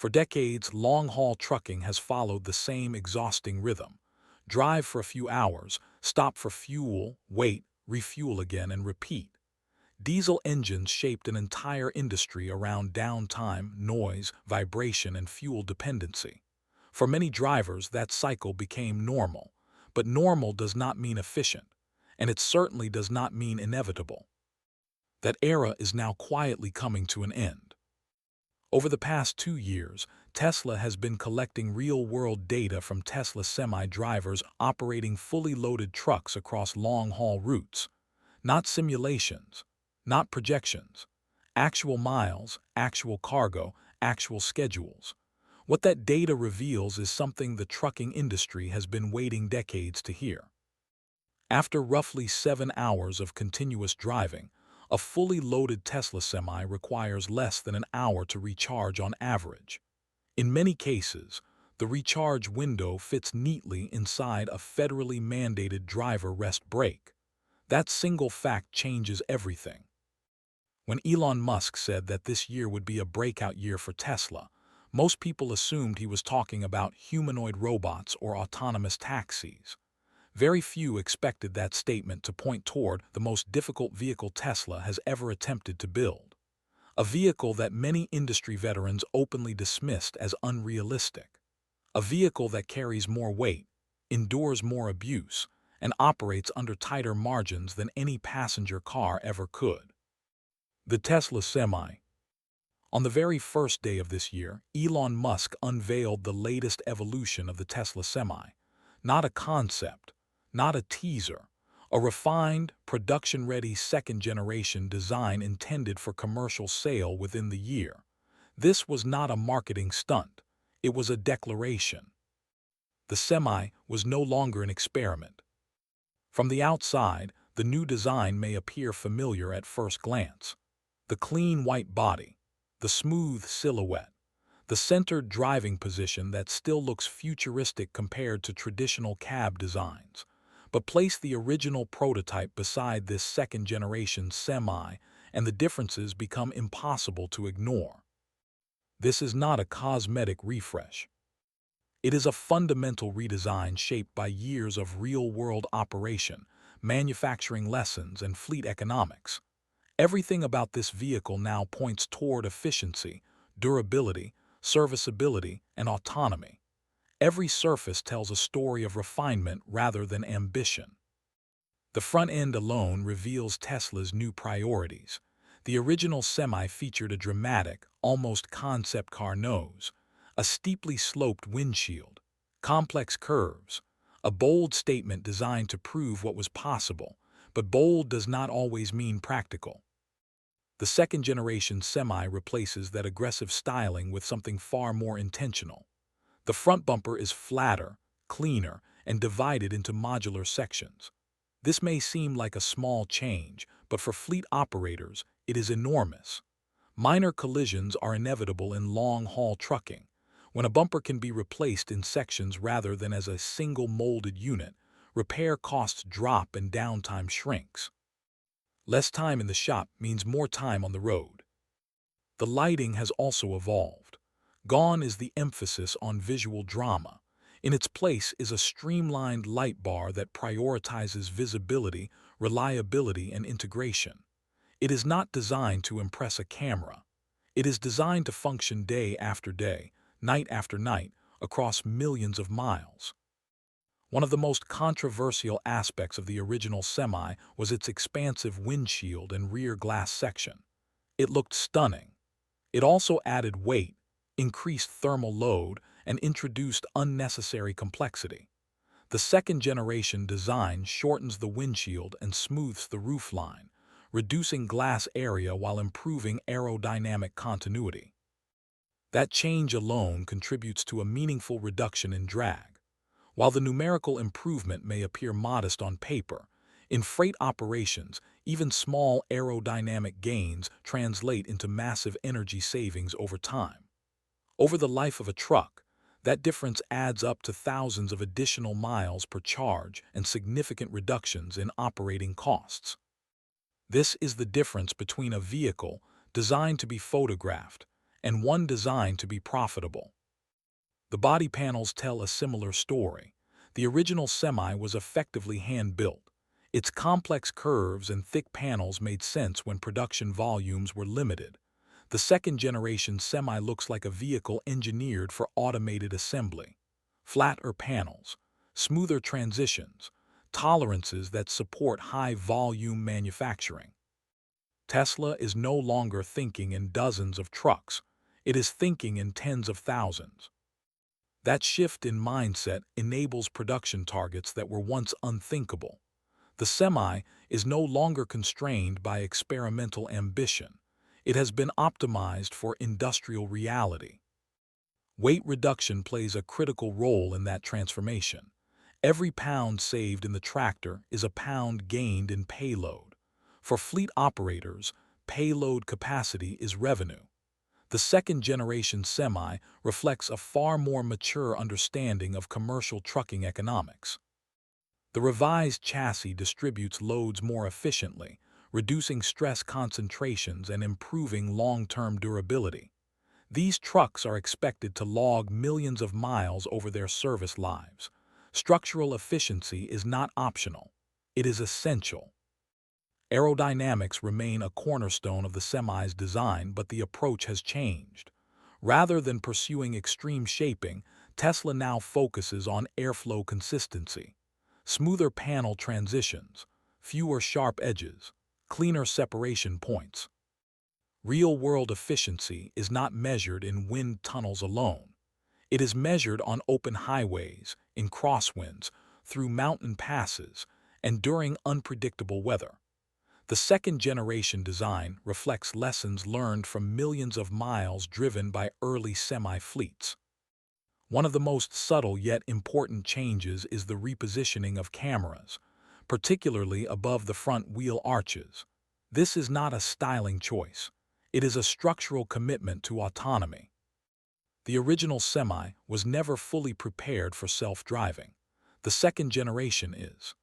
For decades, long-haul trucking has followed the same exhausting rhythm. Drive for a few hours, stop for fuel, wait, refuel again, and repeat. Diesel engines shaped an entire industry around downtime, noise, vibration, and fuel dependency. For many drivers, that cycle became normal. But normal does not mean efficient, and it certainly does not mean inevitable. That era is now quietly coming to an end. Over the past 2 years, Tesla has been collecting real-world data from Tesla Semi drivers operating fully loaded trucks across long-haul routes. Not simulations, not projections. Actual miles, actual cargo, actual schedules. What that data reveals is something the trucking industry has been waiting decades to hear. After roughly 7 hours of continuous driving, a fully loaded Tesla Semi requires less than an hour to recharge on average. In many cases, the recharge window fits neatly inside a federally mandated driver rest break. That single fact changes everything. When Elon Musk said that this year would be a breakout year for Tesla, most people assumed he was talking about humanoid robots or autonomous taxis. Very few expected that statement to point toward the most difficult vehicle Tesla has ever attempted to build. A vehicle that many industry veterans openly dismissed as unrealistic. A vehicle that carries more weight, endures more abuse, and operates under tighter margins than any passenger car ever could. The Tesla Semi. On the very first day of this year, Elon Musk unveiled the latest evolution of the Tesla Semi. Not a concept, not a teaser, a refined, production-ready second-generation design intended for commercial sale within the year. This was not a marketing stunt. It was a declaration. The Semi was no longer an experiment. From the outside, the new design may appear familiar at first glance. The clean white body, the smooth silhouette, the centered driving position that still looks futuristic compared to traditional cab designs. But place the original prototype beside this second-generation Semi, and the differences become impossible to ignore. This is not a cosmetic refresh. It is a fundamental redesign shaped by years of real-world operation, manufacturing lessons, and fleet economics. Everything about this vehicle now points toward efficiency, durability, serviceability, and autonomy. Every surface tells a story of refinement rather than ambition. The front end alone reveals Tesla's new priorities. The original Semi featured a dramatic, almost concept car nose, a steeply sloped windshield, complex curves, a bold statement designed to prove what was possible, but bold does not always mean practical. The second-generation Semi replaces that aggressive styling with something far more intentional. The front bumper is flatter, cleaner, and divided into modular sections. This may seem like a small change, but for fleet operators, it is enormous. Minor collisions are inevitable in long-haul trucking. When a bumper can be replaced in sections rather than as a single molded unit, repair costs drop and downtime shrinks. Less time in the shop means more time on the road. The lighting has also evolved. Gone is the emphasis on visual drama. In its place is a streamlined light bar that prioritizes visibility, reliability, and integration. It is not designed to impress a camera. It is designed to function day after day, night after night, across millions of miles. One of the most controversial aspects of the original Semi was its expansive windshield and rear glass section. It looked stunning. It also added weight, increased thermal load, and introduced unnecessary complexity. The second-generation design shortens the windshield and smooths the roofline, reducing glass area while improving aerodynamic continuity. That change alone contributes to a meaningful reduction in drag. While the numerical improvement may appear modest on paper, in freight operations, even small aerodynamic gains translate into massive energy savings over time. Over the life of a truck, that difference adds up to thousands of additional miles per charge and significant reductions in operating costs. This is the difference between a vehicle designed to be photographed and one designed to be profitable. The body panels tell a similar story. The original Semi was effectively hand-built. Its complex curves and thick panels made sense when production volumes were limited. The second-generation Semi looks like a vehicle engineered for automated assembly. Flatter panels, smoother transitions, tolerances that support high-volume manufacturing. Tesla is no longer thinking in dozens of trucks. It is thinking in tens of thousands. That shift in mindset enables production targets that were once unthinkable. The Semi is no longer constrained by experimental ambition. It has been optimized for industrial reality. Weight reduction plays a critical role in that transformation. Every pound saved in the tractor is a pound gained in payload. For fleet operators, payload capacity is revenue. The second-generation Semi reflects a far more mature understanding of commercial trucking economics. The revised chassis distributes loads more efficiently, reducing stress concentrations and improving long-term durability. These trucks are expected to log millions of miles over their service lives. Structural efficiency is not optional. It is essential. Aerodynamics remain a cornerstone of the Semi's design, but the approach has changed. Rather than pursuing extreme shaping, Tesla now focuses on airflow consistency. Smoother panel transitions, fewer sharp edges, cleaner separation points. Real-world efficiency is not measured in wind tunnels alone. It is measured on open highways, in crosswinds, through mountain passes, and during unpredictable weather. The second-generation design reflects lessons learned from millions of miles driven by early Semi-fleets. One of the most subtle yet important changes is the repositioning of cameras, particularly above the front wheel arches. This is not a styling choice. It is a structural commitment to autonomy. The original Semi was never fully prepared for self-driving. The second generation is.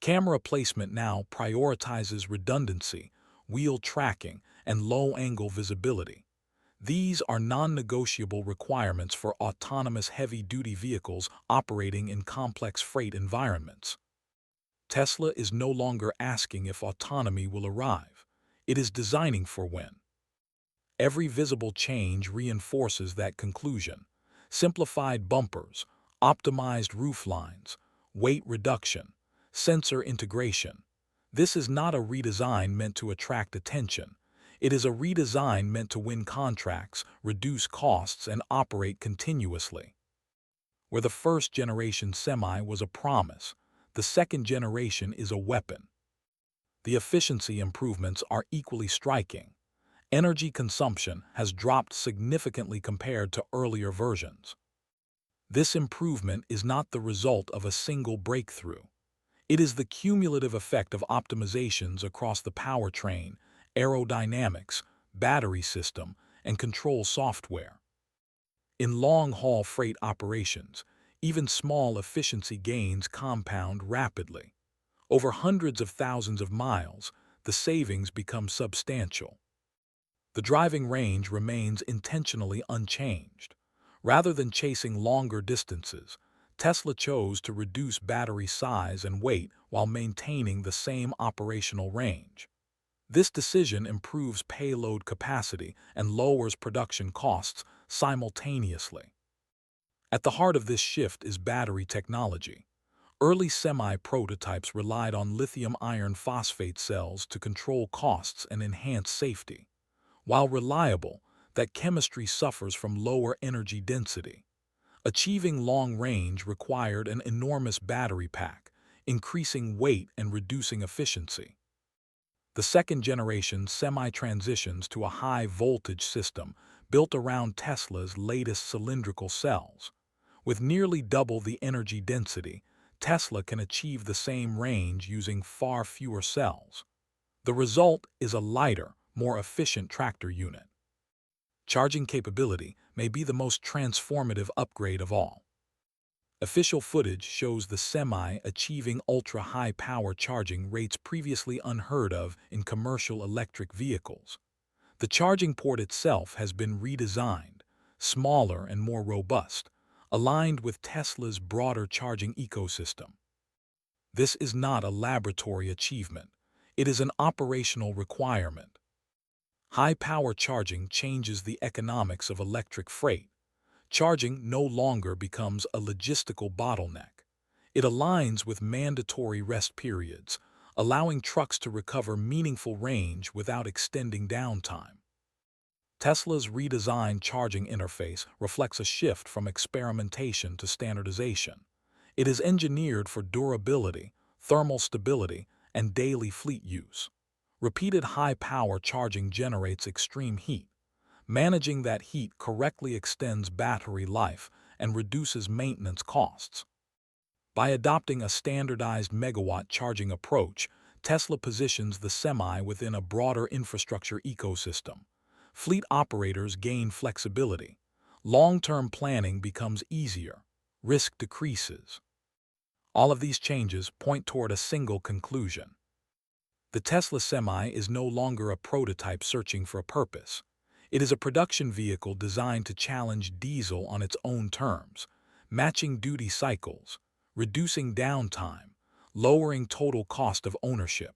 Camera placement now prioritizes redundancy, wheel tracking, and low-angle visibility. These are non-negotiable requirements for autonomous heavy-duty vehicles operating in complex freight environments. Tesla is no longer asking if autonomy will arrive. It is designing for when. Every visible change reinforces that conclusion. Simplified bumpers, optimized rooflines, weight reduction, sensor integration. This is not a redesign meant to attract attention. It is a redesign meant to win contracts, reduce costs, and operate continuously. Where the first-generation Semi was a promise, the second generation is a weapon. The efficiency improvements are equally striking. Energy consumption has dropped significantly compared to earlier versions. This improvement is not the result of a single breakthrough. It is the cumulative effect of optimizations across the powertrain, aerodynamics, battery system, and control software. In long-haul freight operations, even small efficiency gains compound rapidly. Over hundreds of thousands of miles, the savings become substantial. The driving range remains intentionally unchanged. Rather than chasing longer distances, Tesla chose to reduce battery size and weight while maintaining the same operational range. This decision improves payload capacity and lowers production costs simultaneously. At the heart of this shift is battery technology. Early Semi prototypes relied on lithium iron phosphate cells to control costs and enhance safety. While reliable, that chemistry suffers from lower energy density. Achieving long range required an enormous battery pack, increasing weight and reducing efficiency. The second-generation Semi transitions to a high-voltage system built around Tesla's latest cylindrical cells. With nearly double the energy density, Tesla can achieve the same range using far fewer cells. The result is a lighter, more efficient tractor unit. Charging capability may be the most transformative upgrade of all. Official footage shows the Semi achieving ultra-high power charging rates previously unheard of in commercial electric vehicles. The charging port itself has been redesigned, smaller and more robust, aligned with Tesla's broader charging ecosystem. This is not a laboratory achievement. It is an operational requirement. High-power charging changes the economics of electric freight. Charging no longer becomes a logistical bottleneck. It aligns with mandatory rest periods, allowing trucks to recover meaningful range without extending downtime. Tesla's redesigned charging interface reflects a shift from experimentation to standardization. It is engineered for durability, thermal stability, and daily fleet use. Repeated high-power charging generates extreme heat. Managing that heat correctly extends battery life and reduces maintenance costs. By adopting a standardized megawatt charging approach, Tesla positions the Semi within a broader infrastructure ecosystem. Fleet operators gain flexibility. Long-term planning becomes easier. Risk decreases. All of these changes point toward a single conclusion. The Tesla Semi is no longer a prototype searching for a purpose. It is a production vehicle designed to challenge diesel on its own terms, matching duty cycles, reducing downtime, lowering total cost of ownership.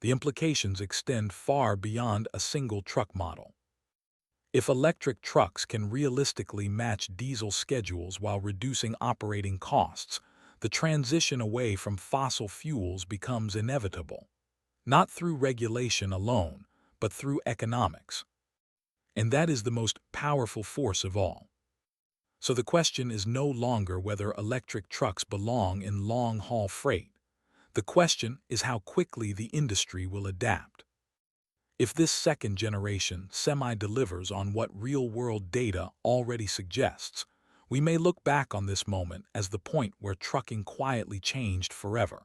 The implications extend far beyond a single truck model. If electric trucks can realistically match diesel schedules while reducing operating costs, the transition away from fossil fuels becomes inevitable, not through regulation alone, but through economics. And that is the most powerful force of all. So the question is no longer whether electric trucks belong in long-haul freight. The question is how quickly the industry will adapt. If this second-generation Semi delivers on what real-world data already suggests, we may look back on this moment as the point where trucking quietly changed forever.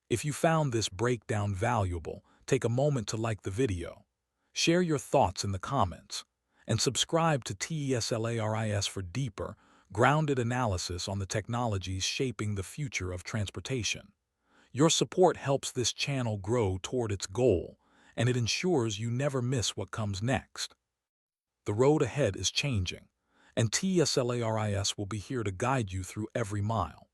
If you found this breakdown valuable, take a moment to like the video, share your thoughts in the comments, and subscribe to Teslaris for deeper, grounded analysis on the technologies shaping the future of transportation. Your support helps this channel grow toward its goal, and it ensures you never miss what comes next. The road ahead is changing, and Teslaris will be here to guide you through every mile.